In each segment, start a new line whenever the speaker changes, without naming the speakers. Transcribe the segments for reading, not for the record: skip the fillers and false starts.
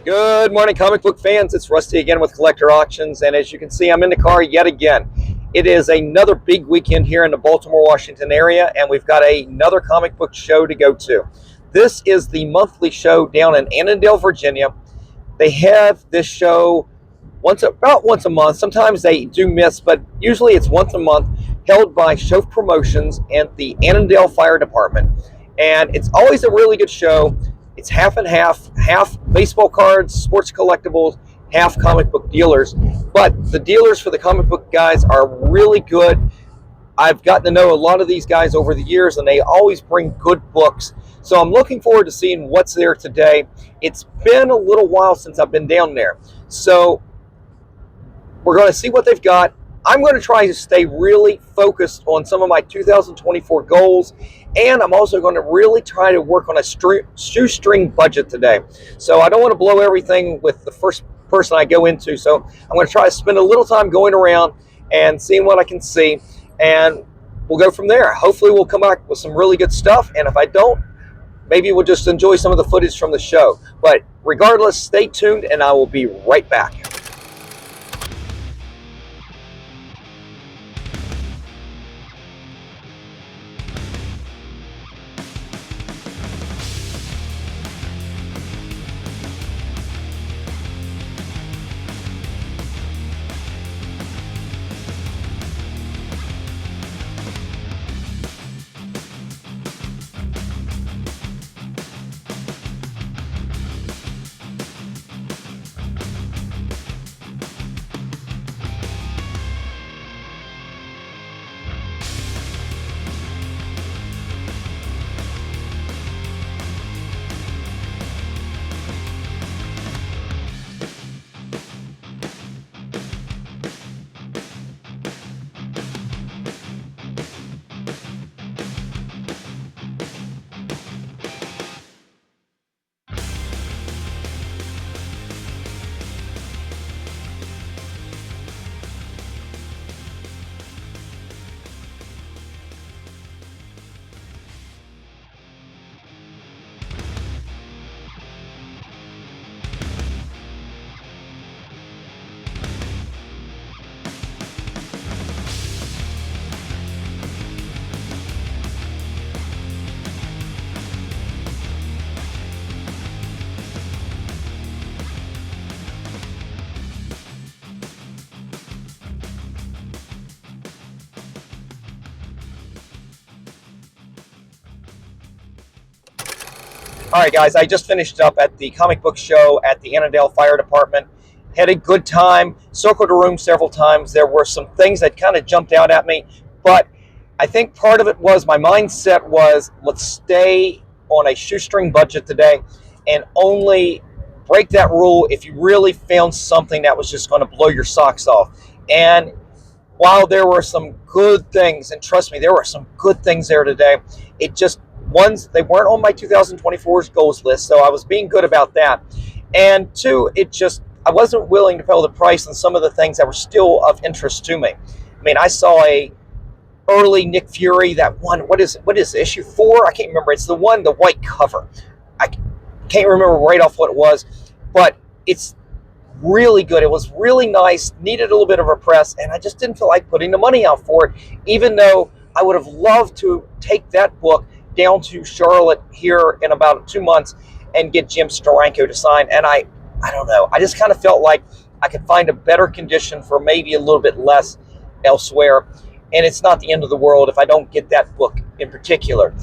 Good morning, comic book fans. It's Rusty again with Collector Auctions, and as you can see, I'm in the car yet again. It is another big weekend here in the Baltimore, Washington area, and we've got another comic book show to go to. This is the monthly show down in Annandale, Virginia. They have this show about once a month. Sometimes they do miss, but usually it's once a month, held by Show Promotions and the Annandale Fire Department. And it's always a really good show. It's half and half baseball cards, sports collectibles, half comic book dealers. But the dealers for the comic book guys are really good. I've gotten to know a lot of these guys over the years, and they always bring good books. So I'm looking forward to seeing what's there today. It's been a little while since I've been down there. So we're going to see what they've got. I'm going to try to stay really focused on some of my 2024 goals, and I'm also going to really try to work on a shoestring budget today. So I don't want to blow everything with the first person I go into, so I'm going to try to spend a little time going around and seeing what I can see, and we'll go from there. Hopefully we'll come back with some really good stuff, and if I don't, maybe we'll just enjoy some of the footage from the show. But regardless, stay tuned, and I will be right back. All right, guys, I just finished up at the comic book show at the Annandale Fire Department. Had a good time, circled the room several times. There were some things that kind of jumped out at me, but I think part of it was my mindset was, let's stay on a shoestring budget today and only break that rule if you really found something that was just going to blow your socks off. And while there were some good things, and trust me, there were some good things there today, it just, ones, they weren't on my 2024's goals list, so I was being good about that. And two, I wasn't willing to pay the price on some of the things that were still of interest to me. I mean, I saw a early Nick Fury, that one, what is issue 4? I can't remember. It's the one, the white cover. I can't remember right off what it was, but it's really good. It was really nice, needed a little bit of a press, and I just didn't feel like putting the money out for it, even though I would have loved to take that book down to Charlotte here in about 2 months and get Jim Steranko to sign. And I don't know, I just kind of felt like I could find a better condition for maybe a little bit less elsewhere, and it's not the end of the world if I don't get that book in particular.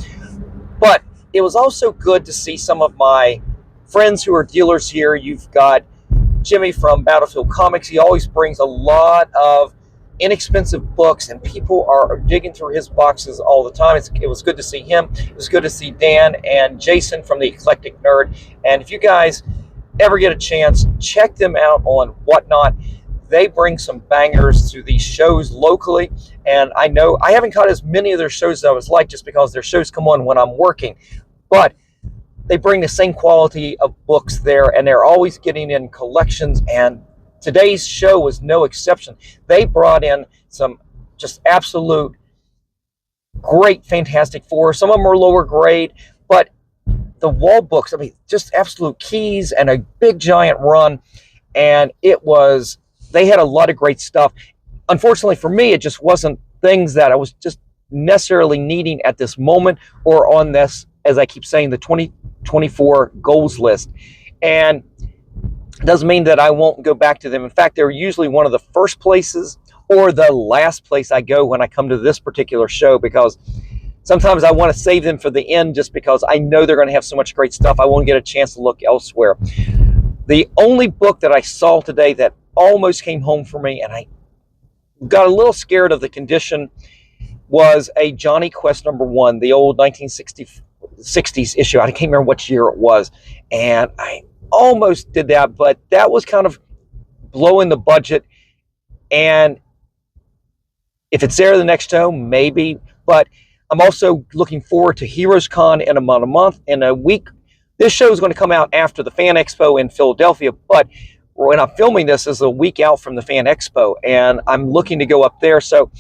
But it was also good to see some of my friends who are dealers here. You've got Jimmy from Battlefield Comics. He always brings a lot of inexpensive books, and people are digging through his boxes all the time. It was good to see him. It was good to see Dan and Jason from the Eclectic Nerd. And if you guys ever get a chance, check them out on Whatnot. They bring some bangers to these shows locally, and I know I haven't caught as many of their shows as I was like, just because their shows come on when I'm working, but they bring the same quality of books there, and they're always getting in collections, and today's show was no exception. They brought in some just absolute great Fantastic Four. Some of them are lower grade, but the wall books, I mean, just absolute keys and a big giant run. And they had a lot of great stuff. Unfortunately for me, it just wasn't things that I was just necessarily needing at this moment or on this, as I keep saying, the 2024 goals list. And it doesn't mean that I won't go back to them. In fact, they're usually one of the first places or the last place I go when I come to this particular show, because sometimes I want to save them for the end just because I know they're going to have so much great stuff. I won't get a chance to look elsewhere. The only book that I saw today that almost came home for me, and I got a little scared of the condition, was a Johnny Quest #1, the old 1960s issue. I can't remember which year it was. And I almost did that, but that was kind of blowing the budget. And if it's there the next show, maybe. But I'm also looking forward to Heroes Con in a week. This show is going to come out after the Fan Expo in Philadelphia, but when I'm filming this is a week out from the Fan Expo, and I'm looking to go up there. So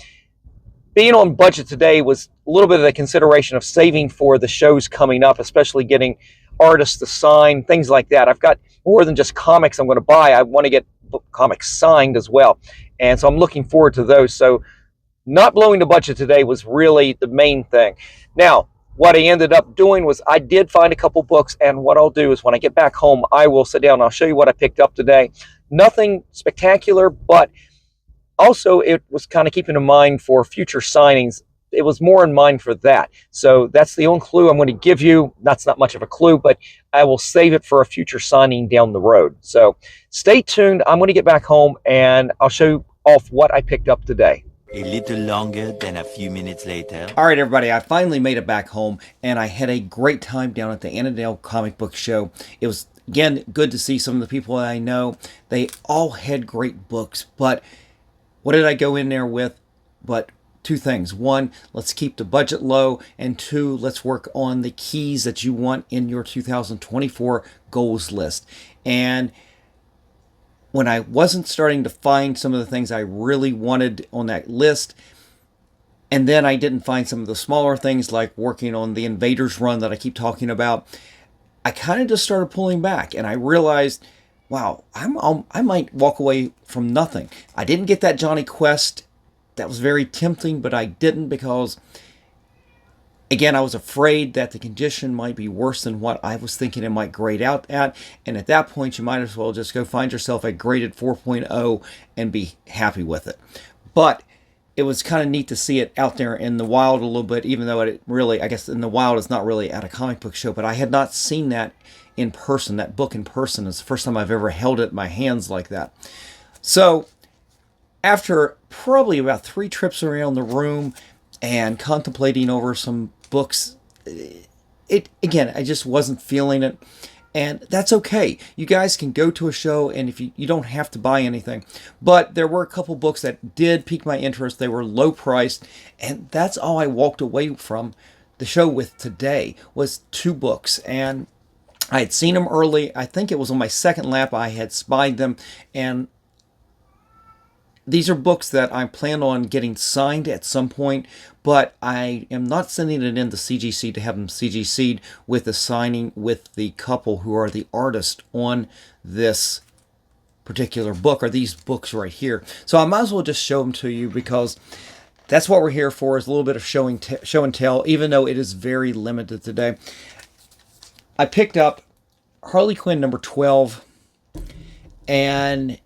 being on budget today was a little bit of the consideration of saving for the shows coming up, especially getting artists to sign, things like that. I've got more than just comics I'm going to buy. I want to get comics signed as well. And so I'm looking forward to those. So not blowing the budget today was really the main thing. Now, what I ended up doing was I did find a couple books, and what I'll do is when I get back home, I will sit down and I'll show you what I picked up today. Nothing spectacular, but also it was kind of keeping in mind for future signings. It was more in mind for that. So that's the only clue I'm going to give you. That's not much of a clue, but I will save it for a future signing down the road. So stay tuned. I'm going to get back home and I'll show you off what I picked up today.
A little longer than a few minutes later.
All right, everybody, I finally made it back home, and I had a great time down at the Annandale Comic Book Show. It was, again, good to see some of the people that I know. They all had great books, but what did I go in there with? But two things. One, let's keep the budget low, and two, let's work on the keys that you want in your 2024 goals list. And when I wasn't starting to find some of the things I really wanted on that list, and then I didn't find some of the smaller things like working on the Invaders run that I keep talking about, I kind of just started pulling back, and I realized, wow, I might walk away from nothing. I didn't get that Johnny Quest. That was very tempting, but I didn't because, again, I was afraid that the condition might be worse than what I was thinking it might grade out at. And at that point, you might as well just go find yourself a graded 4.0 and be happy with it. But it was kind of neat to see it out there in the wild a little bit, even though it really, I guess in the wild, it's not really at a comic book show. But I had not seen that in person, that book in person. It's the first time I've ever held it in my hands like that. So after probably about 3 trips around the room and contemplating over some books, again, I just wasn't feeling it. And that's okay. You guys can go to a show, and if you don't have to buy anything. But there were a couple books that did pique my interest. They were low priced, and that's all I walked away from the show with today was 2 books. And I had seen them early. I think it was on my second lap I had spied them, and these are books that I plan on getting signed at some point, but I am not sending it in to CGC to have them CGC'd with the signing with the couple who are the artist on this particular book, or these books right here. So I might as well just show them to you because that's what we're here for, is a little bit of show and tell, even though it is very limited today. I picked up Harley Quinn number 12, and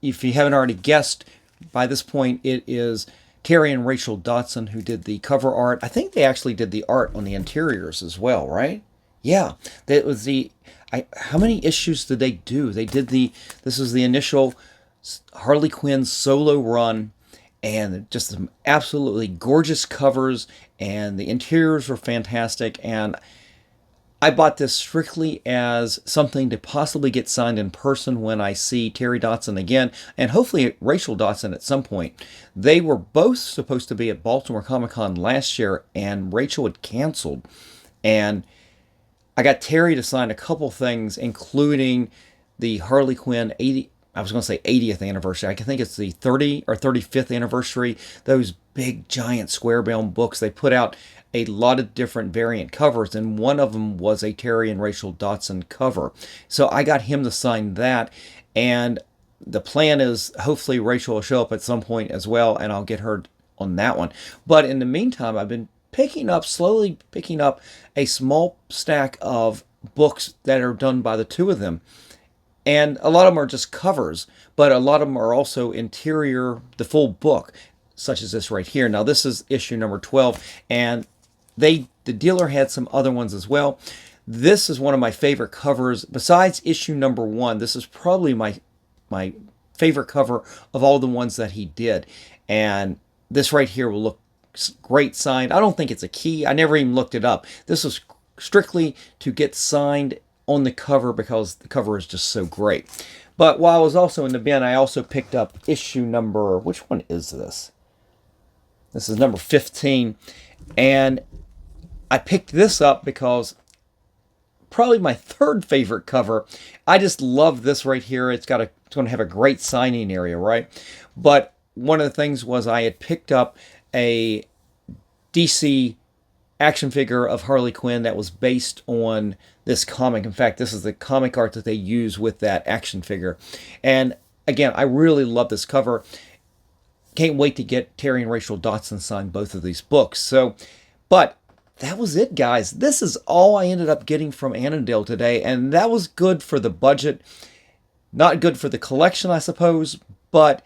if you haven't already guessed, by this point, it is Terry and Rachel Dotson who did the cover art. I think they actually did the art on the interiors as well, right? Yeah, that was how many issues did they do? They did this was the initial Harley Quinn solo run, and just some absolutely gorgeous covers, and the interiors were fantastic, and I bought this strictly as something to possibly get signed in person when I see Terry Dotson again, and hopefully Rachel Dotson at some point. They were both supposed to be at Baltimore Comic Con last year, and Rachel had canceled. And I got Terry to sign a couple things, including the Harley Quinn I was going to say 80th anniversary. I think it's the 30 or 35th anniversary. Those big giant square bound books. They put out a lot of different variant covers, and one of them was a Terry and Rachel Dotson cover. So I got him to sign that, and the plan is hopefully Rachel will show up at some point as well, and I'll get her on that one. But in the meantime, I've been slowly picking up a small stack of books that are done by the two of them. And a lot of them are just covers, but a lot of them are also interior, the full book, such as this right here. Now, this is issue number 12, and the dealer had some other ones as well. This is one of my favorite covers. Besides issue number 1, this is probably my favorite cover of all the ones that he did. And this right here will look great signed. I don't think it's a key. I never even looked it up. This was strictly to get signed on the cover because the cover is just so great. But while I was also in the bin, I also picked up issue number, which one is this? This is number 15. And I picked this up because probably my third favorite cover. I just love this right here. It's going to have a great signing area, right? But one of the things was I had picked up a DC action figure of Harley Quinn that was based on this comic. In fact, this is the comic art that they use with that action figure. And again, I really love this cover. Can't wait to get Terry and Rachel Dotson sign both of these books. So, but that was it, guys. This is all I ended up getting from Annandale today, and that was good for the budget. Not good for the collection, I suppose, but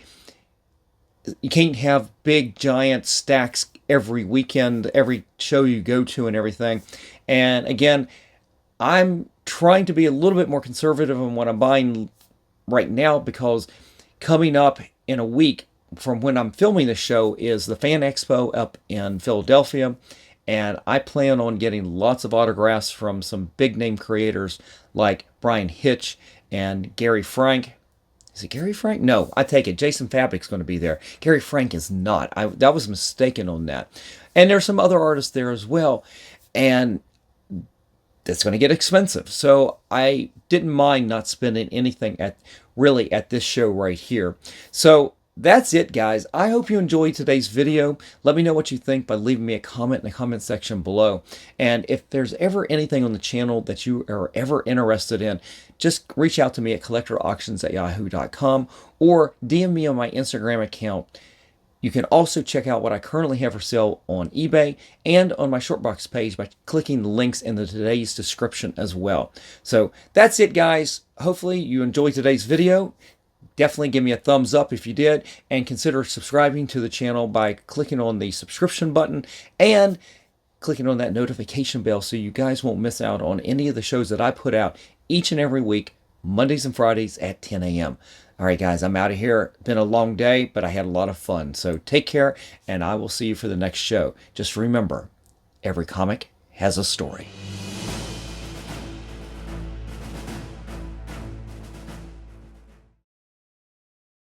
you can't have big giant stacks every weekend, every show you go to and everything. And again, I'm trying to be a little bit more conservative in what I'm buying right now, because coming up in a week from when I'm filming the show is the Fan Expo up in Philadelphia. And I plan on getting lots of autographs from some big name creators like Brian Hitch and Gary Frank. Is it Gary Frank? No, I take it. Jason Fabic's going to be there. Gary Frank is not. That was mistaken on that. And there's some other artists there as well. And that's going to get expensive. So I didn't mind not spending anything at this show right here. So that's it, guys. I hope you enjoyed today's video. Let me know what you think by leaving me a comment in the comment section below. And if there's ever anything on the channel that you are ever interested in, just reach out to me at collectorauctions@yahoo.com or DM me on my Instagram account. You can also check out what I currently have for sale on eBay and on my Shortbox page by clicking the links in today's description as well. So that's it, guys. Hopefully you enjoyed today's video. Definitely give me a thumbs up if you did, and consider subscribing to the channel by clicking on the subscription button and clicking on that notification bell so you guys won't miss out on any of the shows that I put out each and every week, Mondays and Fridays at 10 a.m. All right, guys, I'm out of here. Been a long day, but I had a lot of fun. So take care, and I will see you for the next show. Just remember, every comic has a story.